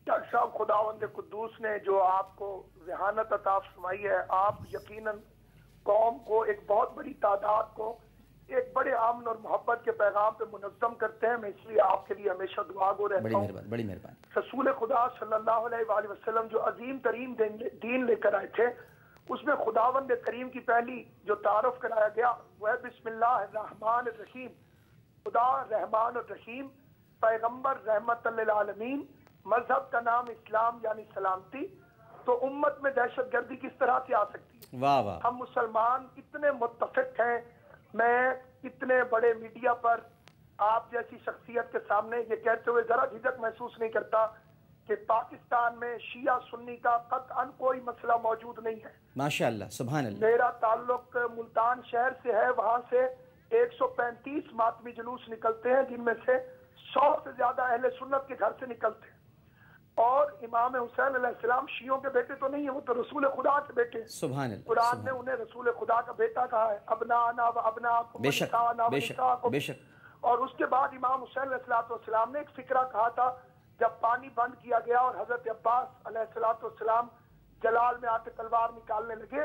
Doctor صاحب خداوند قدوس نے جو آپ کو ذہانت عطا فرمائی ہے، آپ یقیناً قوم کو، ایک بہت بڑی تعداد کو ایک بڑے امن اور محبت کے پیغام پہ منظم کرتے ہیں. میں اس لیے آپ کے لیے ہمیشہ دعا گو رہتا ہوں. بڑی مہربانی. رسول خدا صلی اللہ علیہ وآلہ وسلم جو عظیم ترین دین لے کر آئے تھے، اس میں خداوند کریم کی پہلی جو تعارف کرایا گیا وہ ہے بسم اللہ الرحمن الرحیم. خدا رحمان الرحیم، پیغمبر رحمت للعالمین، مذہب کا نام اسلام یعنی سلامتی. تو امت میں دہشت گردی کس طرح سے آ سکتی ہے؟ واہ واہ. ہم مسلمان اتنے متفق ہیں. میں اتنے بڑے میڈیا پر آپ جیسی شخصیت کے سامنے یہ کہتے ہوئے ذرا جھجک محسوس نہیں کرتا کہ پاکستان میں شیعہ سنی کا قطعاً کوئی مسئلہ موجود نہیں ہے. ماشاءاللہ، سبحان اللہ. میرا تعلق ملتان شہر سے ہے. وہاں سے 135 ماتمی جلوس نکلتے ہیں، جن میں سے 100 سے زیادہ اہل سنت کے گھر سے نکلتے ہیں. اور امام حسین علیہ السلام شیعوں کے بیٹے تو نہیں ہیں، وہ تو رسول خدا کے بیٹے ہیں. سبحان اللہ. قرآن نے انہیں رسول خدا کا بیٹا کہا ہے، ابنانا و ابناکم بے شک بے شک بے شک. اور اس کے بعد امام حسین علیہ السلام نے ایک فکرہ کہا تھا جب پانی بند کیا گیا اور حضرت عباس علیہ السلام جلال میں آ کے تلوار نکالنے لگے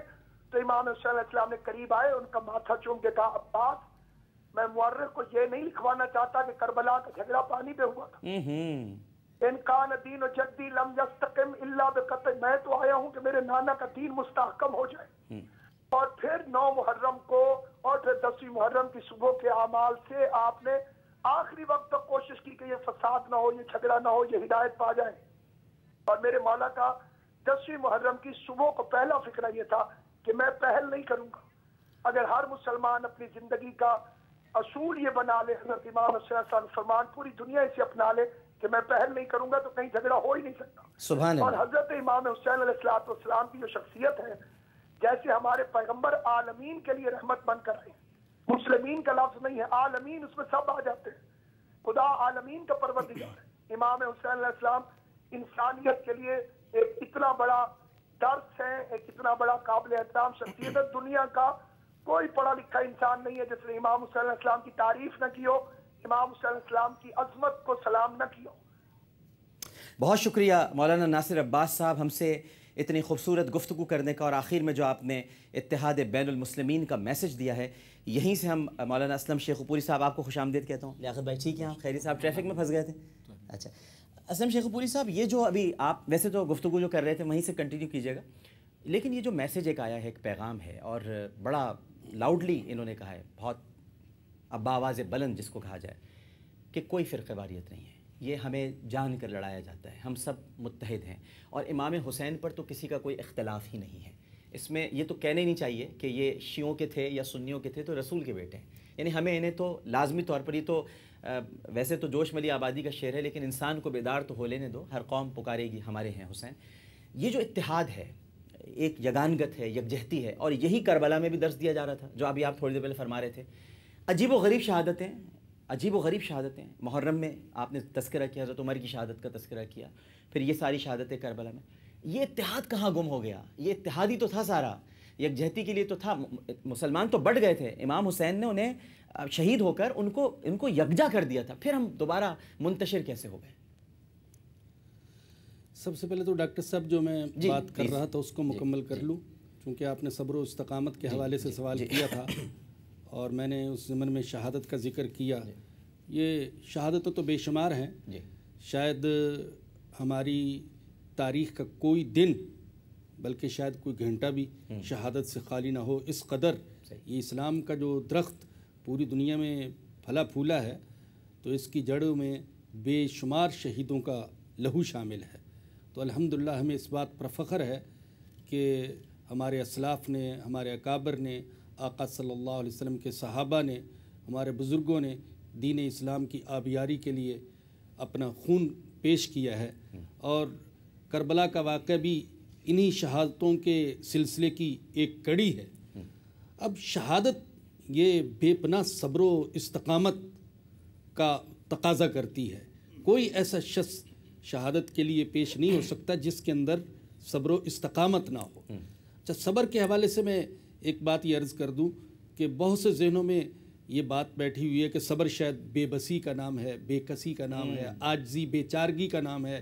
تو امام حسین علیہ السلام نے قریب آئے، ان کا ماتھا چوم کے کہا عباس میں مورخ کو یہ نہیں لکھوانا چاہتا کہ کربلا کا جھگڑا پانی پہ ہوا تھا. ان کان دین و جدی لم یستقم الا بقطع، میں تو آیا ہوں کہ میرے نانا کا دین مستحکم ہو جائے. اور پھر 9 محرم کو اور پھر 10ویں محرم کی صبح کے اعمال سے آپ نے آخری وقت تک کوشش کی کہ یہ فساد نہ ہو، یہ جھگڑا نہ ہو، یہ ہدایت پا جائے. اور میرے مولا کا 10ویں محرم کی صبح کو پہلا فکرہ یہ تھا کہ میں پہل نہیں کروں گا. اگر ہر مسلمان اپنی زندگی کا اصول یہ بنا لے، حضرت امام حسین صلی اللہ علیہ وسلم فرمان پوری دنیا اسے اپنا لے کہ میں پہل نہیں کروں گا، تو کہیں جھگڑا ہو ہی نہیں سکتا. سبحان اللہ. اور حضرت امام حسین علیہ السلام کی جو شخصیت ہے، جیسے ہمارے پیغمبر عالمین کے لیے رحمت بن کر آئے. مسلمین کا لفظ نہیں ہے، عالمین، اس میں سب آ جاتے ہیں. خدا عالمین کا پروردگار ہے. امام حسین علیہ السلام انسانیت کے لیے ایک اتنا بڑا درس ہے، ایک اتنا بڑا قابل احترام شخصیت ہے. دنیا کا کوئی پڑھا لکھا انسان نہیں ہے جس نے امام حسین علیہ السلام کی تعریف نہ کی ہو، امام حسین علیہ السلام کی عظمت کو سلام نہ کی ہو. بہت شکریہ مولانا ناصر عباس صاحب ہم سے اتنی خوبصورت گفتگو کرنے کا، اور آخر میں جو آپ نے اتحاد بین المسلمین کا میسج دیا ہے، یہیں سے ہم مولانا اسلم شیخ پوری صاحب آپ کو خوش آمدید کہتا ہوں. لیاقت بھائی ٹھیک ہیں آپ؟ خیریت صاحب ٹریفک میں پھنس گئے تھے؟ اچھا اسلم شیخ پوری صاحب، یہ جو ابھی آپ ویسے تو گفتگو جو کر رہے تھے وہیں سے کنٹینیو کیجیے گا، لیکن یہ جو میسج ایک آیا ہے، ایک پیغام ہے، اور بڑا لاؤڈلی انہوں نے کہا ہے، بہت ابا آواز بلند جس کو کہا جائے، کہ کوئی فرقہ واریت نہیں ہے، یہ ہمیں جان کر لڑایا جاتا ہے، ہم سب متحد ہیں، اور امام حسین پر تو کسی کا کوئی اختلاف ہی نہیں ہے. اس میں یہ تو کہنا ہی نہیں چاہیے کہ یہ شیعوں کے تھے یا سنیوں کے تھے، تو رسول کے بیٹے ہیں. یعنی ہمیں انہیں تو لازمی طور پر، یہ تو ویسے تو جوش ملی آبادی کا شعر ہے، لیکن انسان کو بیدار تو ہو لینے دو، ہر قوم پکارے گی ہمارے ہیں حسین. یہ جو اتحاد ہے، ایک یگانگت ہے، یکجہتی ہے، اور یہی کربلا میں بھی درس دیا جا رہا تھا جو ابھی آپ تھوڑی دیر پہلے فرما رہے تھے. عجیب و غریب شہادتیں، عجیب و غریب شہادتیں. محرم میں آپ نے تذکرہ کیا، حضرت عمر کی شہادت کا تذکرہ کیا، پھر یہ ساری شہادتیں کربلا میں. یہ اتحاد کہاں گم ہو گیا؟ یہ اتحاد ہی تو تھا سارا، یکجہتی کے لیے تو تھا. مسلمان تو بڑھ گئے تھے، امام حسین نے انہیں شہید ہو کر ان کو یکجا کر دیا تھا، پھر ہم دوبارہ منتشر کیسے ہو گئے؟ سب سے پہلے تو ڈاکٹر صاحب جو میں بات کر رہا تھا اس کو مکمل کر لوں، چونکہ آپ نے صبر و استقامت کے حوالے سے سوال کیا تھا، اور میں نے اس ضمن میں شہادت کا ذکر کیا. یہ شہادتیں تو بے شمار ہیں، شاید ہماری تاریخ کا کوئی دن، بلکہ شاید کوئی گھنٹہ بھی شہادت سے خالی نہ ہو. اس قدر یہ اسلام کا جو درخت پوری دنیا میں پھلا پھولا ہے، تو اس کی جڑوں میں بے شمار شہیدوں کا لہو شامل ہے. تو الحمدللہ ہمیں اس بات پر فخر ہے کہ ہمارے اسلاف نے، ہمارے اکابر نے، آقا صلی اللہ علیہ وسلم کے صحابہ نے، ہمارے بزرگوں نے دین اسلام کی آبیاری کے لیے اپنا خون پیش کیا ہے. اور کربلا کا واقعہ بھی انہی شہادتوں کے سلسلے کی ایک کڑی ہے. اب شہادت یہ بے پناہ صبر و استقامت کا تقاضا کرتی ہے. کوئی ایسا شخص شہادت کے لیے پیش نہیں ہو سکتا جس کے اندر صبر و استقامت نہ ہو. اچھا، صبر کے حوالے سے میں ایک بات یہ عرض کر دوں کہ بہت سے ذہنوں میں یہ بات بیٹھی ہوئی ہے کہ صبر شاید بے بسی کا نام ہے، بے کسی کا نام ہے، عاجزی بے چارگی کا نام ہے.